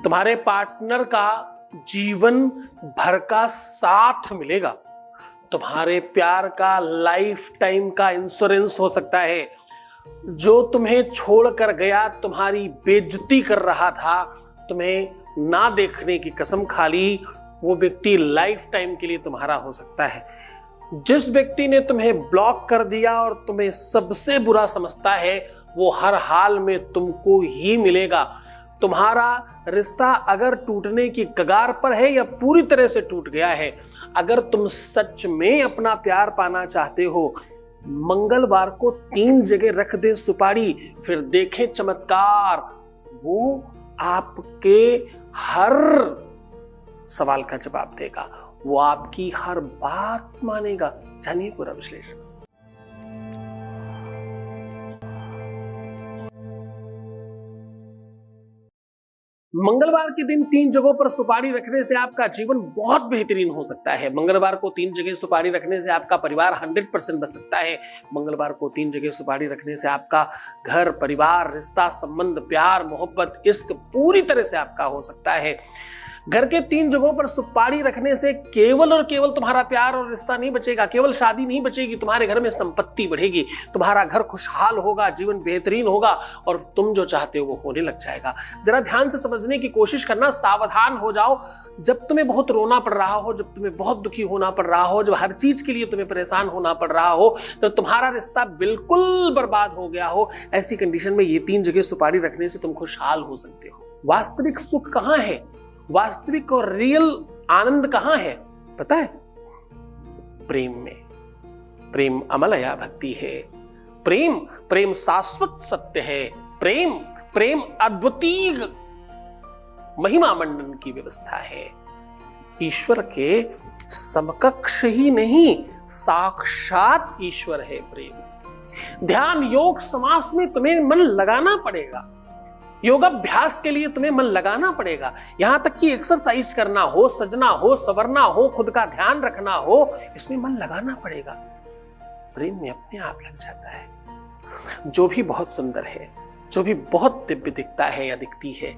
तुम्हारे पार्टनर का जीवन भर का साथ मिलेगा, तुम्हारे प्यार का लाइफ टाइम का इंश्योरेंस हो सकता है। जो तुम्हें छोड़कर गया, तुम्हारी बेइज्जती कर रहा था, तुम्हें ना देखने की कसम खा ली, वो व्यक्ति लाइफ टाइम के लिए तुम्हारा हो सकता है। जिस व्यक्ति ने तुम्हें ब्लॉक कर दिया और तुम्हें सबसे बुरा समझता है, वो हर हाल में तुमको ही मिलेगा। तुम्हारा रिश्ता अगर टूटने की कगार पर है या पूरी तरह से टूट गया है, अगर तुम सच में अपना प्यार पाना चाहते हो, मंगलवार को 3 जगह रख दे सुपारी, फिर देखें चमत्कार। वो आपके हर सवाल का जवाब देगा, वो आपकी हर बात मानेगा। जानिए पूरा विश्लेषण। मंगलवार के दिन 3 जगहों पर सुपारी रखने से आपका जीवन बहुत बेहतरीन हो सकता है। मंगलवार को 3 जगह सुपारी रखने से आपका परिवार 100% बच सकता है। मंगलवार को 3 जगह सुपारी रखने से आपका घर, परिवार, रिश्ता, संबंध, प्यार, मोहब्बत, इश्क पूरी तरह से आपका हो सकता है। घर के 3 जगहों पर सुपारी रखने से केवल और केवल तुम्हारा प्यार और रिश्ता नहीं बचेगा, केवल शादी नहीं बचेगी, तुम्हारे घर में संपत्ति बढ़ेगी, तुम्हारा घर खुशहाल होगा, जीवन बेहतरीन होगा और तुम जो चाहते हो वो होने लग जाएगा। जरा ध्यान से समझने की कोशिश करना, सावधान हो जाओ। जब तुम्हें बहुत रोना पड़ रहा हो, जब तुम्हें बहुत दुखी होना पड़ रहा हो, जब हर चीज के लिए तुम्हें परेशान होना पड़ रहा हो, तो तुम्हारा रिश्ता बिल्कुल बर्बाद हो गया हो, ऐसी कंडीशन में ये 3 जगह सुपारी रखने से तुम खुशहाल हो सकते हो। वास्तविक सुख कहां है, वास्तविक और रियल आनंद कहां है पता है? प्रेम में। प्रेम अमलया भक्ति है। प्रेम शाश्वत सत्य है। प्रेम अद्वितीय महिमा मंडन की व्यवस्था है। ईश्वर के समकक्ष ही नहीं, साक्षात ईश्वर है प्रेम। ध्यान, योग, समास में तुम्हें मन लगाना पड़ेगा। योगाभ्यास के लिए तुम्हें मन लगाना पड़ेगा। यहां तक कि एक्सरसाइज करना हो, सजना हो, संवरना हो, खुद का ध्यान रखना हो, इसमें मन लगाना पड़ेगा। प्रेम में अपने आप लग जाता है। जो भी बहुत सुंदर है, जो भी बहुत दिव्य दिखता है या दिखती है,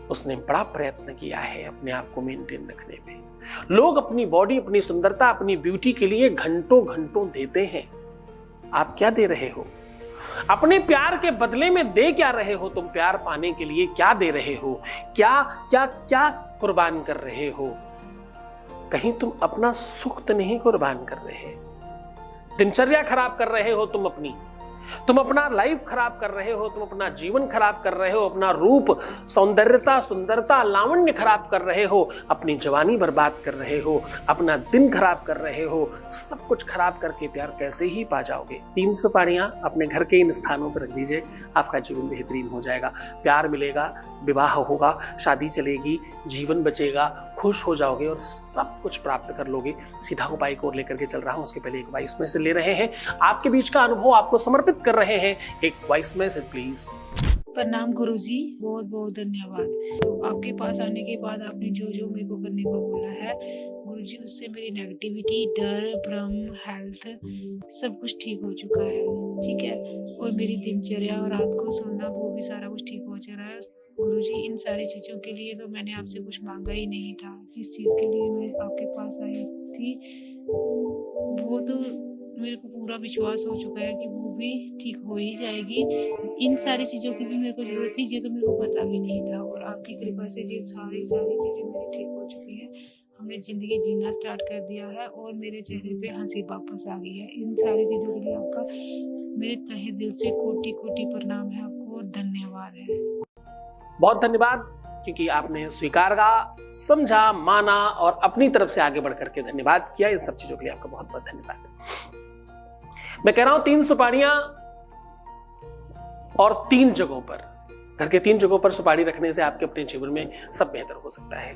उसने बड़ा प्रयत्न किया है अपने आप को मेंटेन रखने में। लोग अपनी बॉडी, अपनी सुंदरता, अपनी ब्यूटी के लिए घंटों घंटों देते हैं। आप क्या दे रहे हो? अपने प्यार के बदले में दे क्या रहे हो? तुम प्यार पाने के लिए क्या दे रहे हो? क्या क्या क्या कुर्बान कर रहे हो? कहीं तुम अपना सुख तो नहीं कुर्बान कर रहे? दिनचर्या खराब कर रहे हो तुम अपना लाइफ खराब कर रहे हो, तुम अपना जीवन खराब कर रहे हो, अपना रूप, सौंदर्यता, सुंदरता, लावण्य खराब कर रहे हो, अपनी जवानी बर्बाद कर रहे हो, अपना दिन खराब कर रहे हो। सब कुछ खराब करके प्यार कैसे ही पा जाओगे? 3 सुपारियां अपने घर के इन स्थानों पर रख दीजिए, आपका जीवन बेहतरीन हो जाएगा। प्यार मिलेगा, विवाह होगा, शादी चलेगी, जीवन बचेगा, खुश हो जाओगे और सब कुछ प्राप्त कर लोगे। सीधा उपाय को लेकर के चल रहा हूं, उसके पहले एक वॉइस मैसेज ले रहे हैं। आपके बीच का अनुभव आपको समर्पित कर रहे हैं। एक वॉइस मैसेज प्लीज। प्रणाम गुरुजी, बहुत बहुत धन्यवाद। तो आपके पास आने के बाद आपने जो जो मेरे को करने को बोला है गुरुजी, उससे मेरी नेगेटिविटी, डर, भ्रम, हेल्थ सब कुछ ठीक हो चुका है। ठीक है, और मेरी दिनचर्या और रात को सोना, वो भी सारा कुछ ठीक हो चुका है। गुरुजी, इन सारी चीजों के लिए तो मैंने आपसे कुछ मांगा ही नहीं था। जिस चीज के लिए मैं आपके पास आई थी वो तो मेरे को पूरा विश्वास हो चुका है कि वो भी ठीक हो ही जाएगी। इन सारी चीजों की भी मेरे को जरूरत थी, ये तो मेरे को पता भी नहीं था, और आपकी कृपा से ये सारी चीजें मेरी ठीक हो चुकी है। हमने जिंदगी जीना स्टार्ट कर दिया है और मेरे चेहरे पे हंसी वापस आ गई है। इन सारी चीजों के लिए आपका मेरे तहे दिल से कोटि कोटि प्रणाम है आपको और धन्यवाद है। बहुत धन्यवाद, क्योंकि आपने स्वीकारा, समझा, माना और अपनी तरफ से आगे बढ़ करके धन्यवाद किया। इन सब चीजों के लिए आपका बहुत बहुत धन्यवाद। मैं कह रहा हूं 3 सुपारियां और 3 जगहों पर, घर के 3 जगहों पर सुपारी रखने से आपके अपने जीवन में सब बेहतर हो सकता है।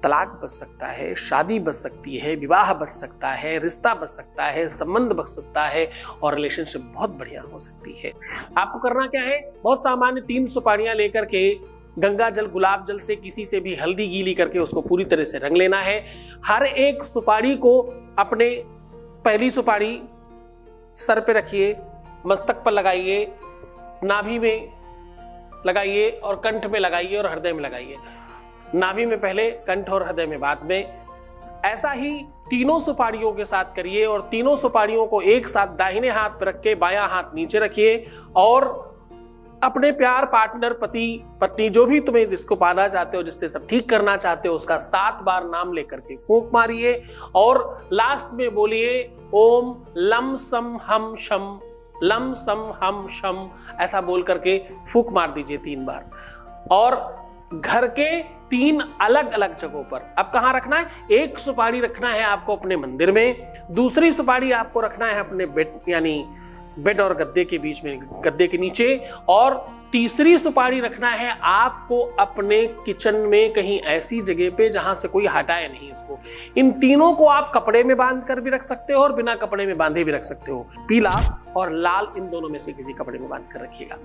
तलाक बच सकता है, शादी बच सकती है, विवाह बच सकता है, रिश्ता बच सकता है, संबंध बच सकता है और रिलेशनशिप बहुत बढ़िया हो सकती है। आपको करना क्या है? बहुत सामान्य 3 सुपारियां लेकर के गंगा जल, गुलाब जल से किसी से भी हल्दी गीली करके उसको पूरी तरह से रंग लेना है। हर एक सुपारी को अपने, पहली सुपारी सर पे रखिए, मस्तक पर लगाइए, नाभि में लगाइए और कंठ में लगाइए और हृदय में लगाइए। नाभि में पहले, कंठ और हृदय में बाद में। ऐसा ही तीनों सुपारियों के साथ करिए और तीनों सुपारियों को एक साथ दाहिने हाथ पर रख के बायां हाथ नीचे रखिए और अपने प्यार, पार्टनर, पति पत्नी, जो भी तुम्हें जिसको पाना चाहते हो, जिससे सब ठीक करना चाहते हो, उसका 7 बार नाम लेकर के फूंक मारिए और लास्ट में बोलिए ओम लम सम हम शम, लम सम हम शम, ऐसा बोल करके फूंक मार दीजिए 3 बार। और घर के 3 अलग अलग जगहों पर, अब कहां रखना है? एक सुपारी रखना है आपको अपने मंदिर में, दूसरी सुपारी आपको रखना है अपने बेड यानी बेड और गद्दे के बीच में, गद्दे के नीचे, और तीसरी सुपारी रखना है आपको अपने किचन में कहीं ऐसी जगह पे जहां से कोई हटाए नहीं इसको। इन तीनों को आप कपड़े में बांध कर भी रख सकते हो और बिना कपड़े में बांधे भी रख सकते हो। पीला और लाल, इन दोनों में से किसी कपड़े में बांध कर रखिएगा।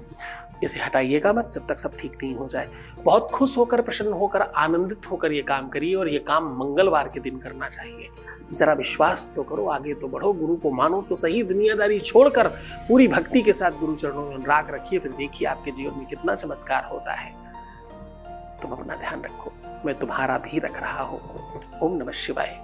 इसे हटाइएगा मत जब तक सब ठीक नहीं हो जाए। बहुत खुश होकर, प्रसन्न होकर, आनंदित होकर ये काम करिए और ये काम मंगलवार के दिन करना चाहिए। जरा विश्वास तो करो, आगे तो बढ़ो, गुरु को मानो तो सही, दुनियादारी छोड़कर पूरी भक्ति के साथ गुरु चरणों में अनुराग रखिए, फिर देखिए आपके जीवन में कितना चमत्कार होता है। तुम अपना ध्यान रखो, मैं तुम्हारा भी रख रहा हूं। ओम नमः शिवाय।